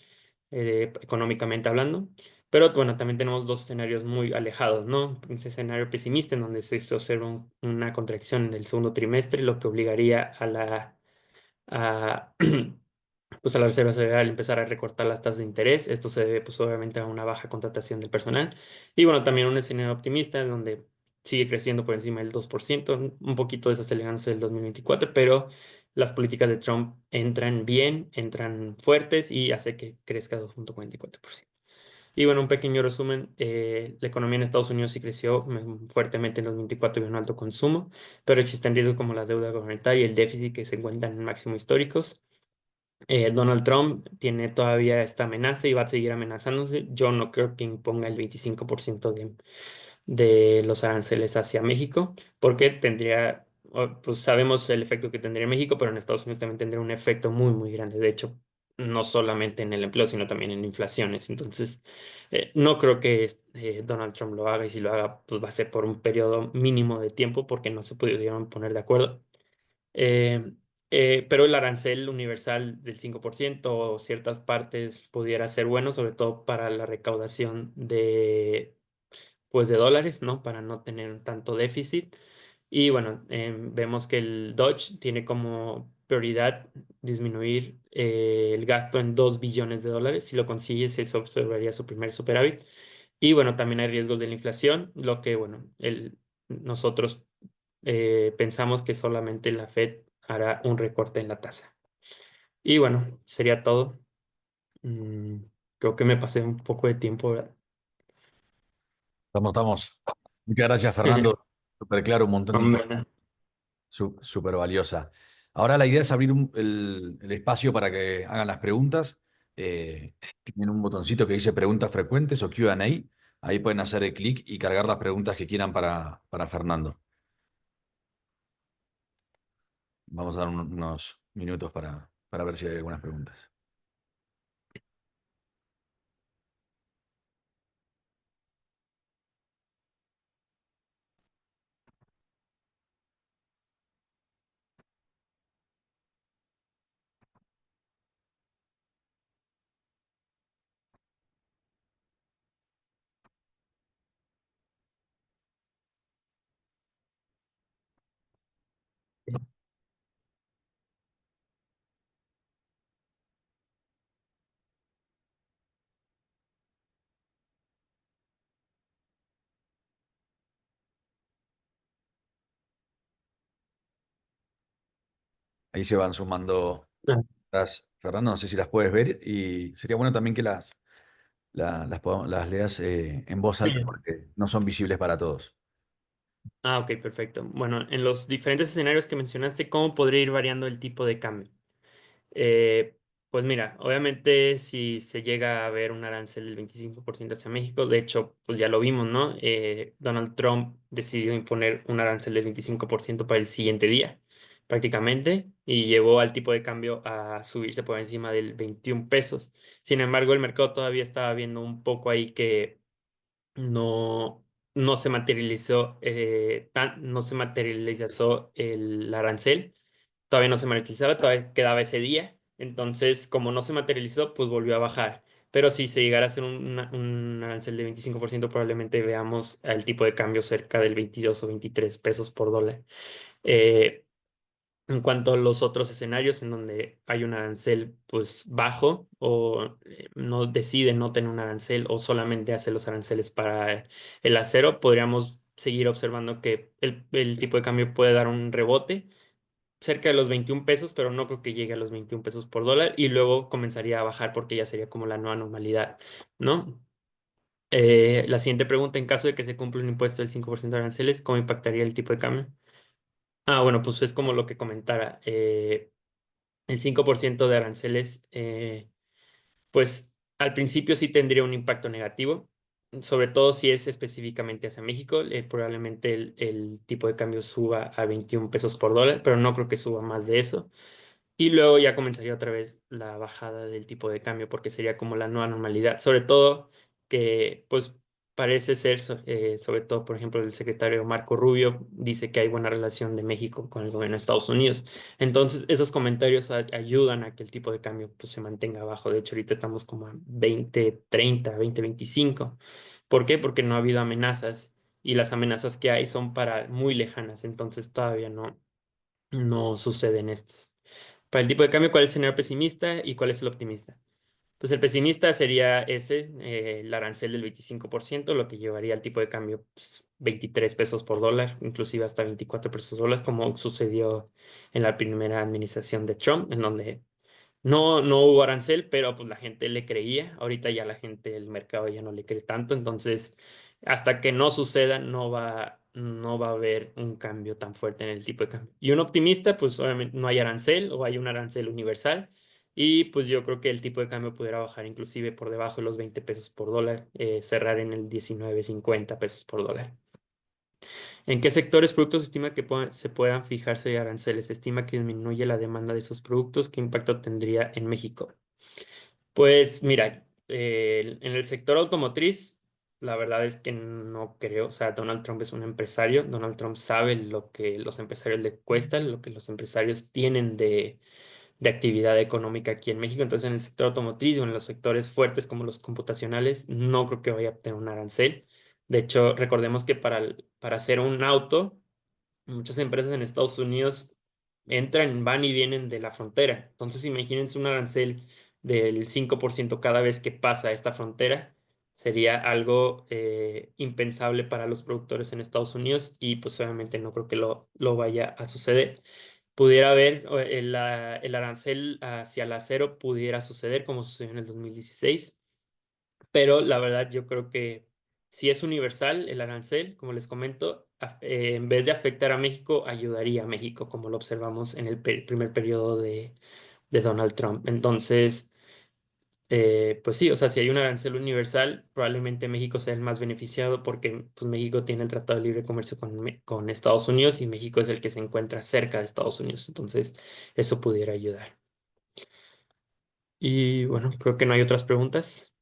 económicamente hablando. Pero bueno, también tenemos dos escenarios muy alejados, ¿no? Un escenario pesimista en donde se observa una contracción en el segundo trimestre, lo que obligaría a pues a la Reserva Federal empezar a recortar las tasas de interés. Esto se debe pues obviamente a una baja contratación del personal. Y bueno, también un escenario optimista en donde sigue creciendo por encima del 2%, un poquito desacelerándose del 2024, pero las políticas de Trump entran bien, entran fuertes y hace que crezca 2,44%. Y bueno, un pequeño resumen, la economía en Estados Unidos sí creció fuertemente en 2024 y un alto consumo, pero existen riesgos como la deuda gubernamental y el déficit que se encuentran en máximos históricos. Donald Trump tiene todavía esta amenaza y va a seguir amenazándose. Yo no creo que imponga el 25% de los aranceles hacia México, porque pues sabemos el efecto que tendría en México, pero en Estados Unidos también tendría un efecto muy grande. De hecho, no solamente en el empleo, sino también en inflaciones. Entonces, no creo que Donald Trump lo haga y si lo haga, pues va a ser por un periodo mínimo de tiempo porque no se pudieron poner de acuerdo. Eh, pero el arancel universal del 5% o ciertas partes pudiera ser bueno, sobre todo para la recaudación pues de dólares, ¿no? Para no tener tanto déficit. Y bueno, vemos que el Dodge tiene como prioridad disminuir el gasto en 2 billones de dólares. Si lo consigue, se observaría su primer superávit. Y bueno, también hay riesgos de la inflación, lo que, bueno, nosotros pensamos que solamente la Fed hará un recorte en la tasa. Y bueno, sería todo. Mm, Creo que me pasé un poco de tiempo, ¿verdad? Estamos. Muchas gracias, Fernando. Súper claro, un montón de información Hombre, súper valiosa. Ahora la idea es abrir el espacio para que hagan las preguntas. Tienen un botoncito que dice preguntas frecuentes o Q&A. Ahí pueden hacer el clic y cargar las preguntas que quieran para Fernando. Vamos a dar unos minutos para ver si hay algunas preguntas. Ahí se van sumando Fernando, no sé si las puedes ver y sería bueno también que las leas en voz alta Ah. porque no son visibles para todos. Ah, ok, perfecto. Bueno, en los diferentes escenarios que mencionaste, ¿cómo podría ir variando el tipo de cambio? Eh, pues mira, obviamente si se llega a ver un arancel del 25% hacia México, de hecho, pues ya lo vimos, ¿no? Donald Trump decidió imponer un arancel del 25% para el siguiente día, prácticamente, y llevó al tipo de cambio a subirse por encima del 21 pesos. Sin embargo, el mercado todavía estaba viendo un poco ahí que no, no se materializó, no se materializó el arancel, todavía no se materializaba, todavía quedaba ese día, entonces como no se materializó, pues volvió a bajar. Pero si se llegara a hacer un arancel de 25% probablemente veamos el tipo de cambio cerca del 22 o 23 pesos por dólar. Eh, en cuanto a los otros escenarios en donde hay un arancel pues bajo o no decide no tener un arancel o solamente hace los aranceles para el acero, podríamos seguir observando que el tipo de cambio puede dar un rebote cerca de los 21 pesos, pero no creo que llegue a los 21 pesos por dólar y luego comenzaría a bajar porque ya sería como la nueva normalidad, ¿no? La siguiente pregunta, en caso de que se cumpla un impuesto del 5% de aranceles, ¿cómo impactaría el tipo de cambio? Ah, bueno, pues es como lo que comentara. El 5% de aranceles, pues al principio sí tendría un impacto negativo, sobre todo si es específicamente hacia México. Probablemente el tipo de cambio suba a 21 pesos por dólar, pero no creo que suba más de eso. Y luego ya comenzaría otra vez la bajada del tipo de cambio, porque sería como la nueva normalidad. Sobre todo que, pues, parece ser, sobre todo, por ejemplo, el secretario Marco Rubio dice que hay buena relación de México con el gobierno de Estados Unidos. Entonces, esos comentarios ayudan a que el tipo de cambio, pues, se mantenga bajo. De hecho, ahorita estamos como a 20.30, 20.25. ¿Por qué? Porque no ha habido amenazas y las amenazas que hay son para muy lejanas. Entonces, todavía no suceden estos. Para el tipo de cambio, ¿cuál es el escenario pesimista y cuál es el optimista? Pues el pesimista sería ese, el arancel del 25%, lo que llevaría al tipo de cambio pues, 23 pesos por dólar, inclusive hasta 24 pesos dólares, como sucedió en la primera administración de Trump, en donde no hubo arancel, pero pues la gente le creía. Ahorita ya la gente, el mercado ya no le cree tanto. Entonces, hasta que no suceda, no va a haber un cambio tan fuerte en el tipo de cambio. Y un optimista, pues obviamente no hay arancel o hay un arancel universal. Y pues yo creo que el tipo de cambio pudiera bajar inclusive por debajo de los 20 pesos por dólar, cerrar en el 19.50 pesos por dólar. ¿En qué sectores productos se estima que se puedan fijarse aranceles? Se estima que disminuye la demanda de esos productos. ¿Qué impacto tendría en México? Pues mira, en el sector automotriz, la verdad es que no creo. O sea, Donald Trump es un empresario. Donald Trump sabe lo que los empresarios le cuestan, lo que los empresarios tienen de actividad económica aquí en México. Entonces, en el sector automotriz o en los sectores fuertes como los computacionales, no creo que vaya a tener un arancel. De hecho, recordemos que para hacer un auto, muchas empresas en Estados Unidos entran, van y vienen de la frontera. Entonces, imagínense un arancel del 5% cada vez que pasa esta frontera. Sería algo impensable para los productores en Estados Unidos y pues obviamente no creo que lo vaya a suceder. Pudiera haber el arancel hacia el acero, pudiera suceder como sucedió en el 2016, pero la verdad yo creo que si es universal el arancel, como les comento, en vez de afectar a México, ayudaría a México, como lo observamos en el primer periodo de Donald Trump. Entonces, pues sí, o sea, si hay un arancel universal, probablemente México sea el más beneficiado porque pues, México tiene el Tratado de Libre Comercio con Estados Unidos y México es el que se encuentra cerca de Estados Unidos. Entonces, eso pudiera ayudar. Y bueno, creo que no hay otras preguntas.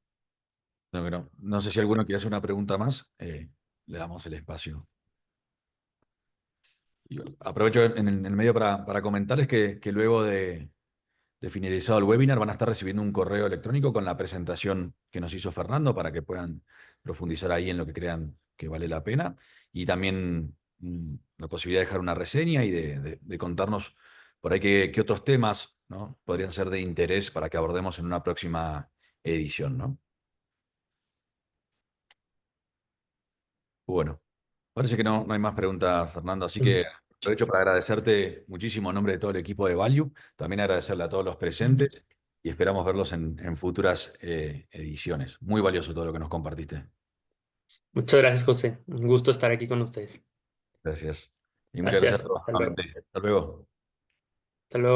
No, no sé si alguno quiere hacer una pregunta más, le damos el espacio. Y aprovecho en el medio para comentarles que luego de finalizado el webinar van a estar recibiendo un correo electrónico con la presentación que nos hizo Fernando para que puedan profundizar ahí en lo que crean que vale la pena y también la posibilidad de dejar una reseña y de contarnos por ahí qué otros temas, ¿no? Podrían ser de interés para que abordemos en una próxima edición, ¿no? Bueno, parece que no hay más preguntas, Fernando, así que Aprovecho para agradecerte muchísimo en nombre de todo el equipo de Value, también agradecerle a todos los presentes y esperamos verlos en futuras ediciones. Muy valioso todo lo que nos compartiste. Muchas gracias, José. Un gusto estar aquí con ustedes. Gracias. Y muchas gracias a Gracias. todos Hasta luego. nuevamente. Hasta luego. Hasta luego.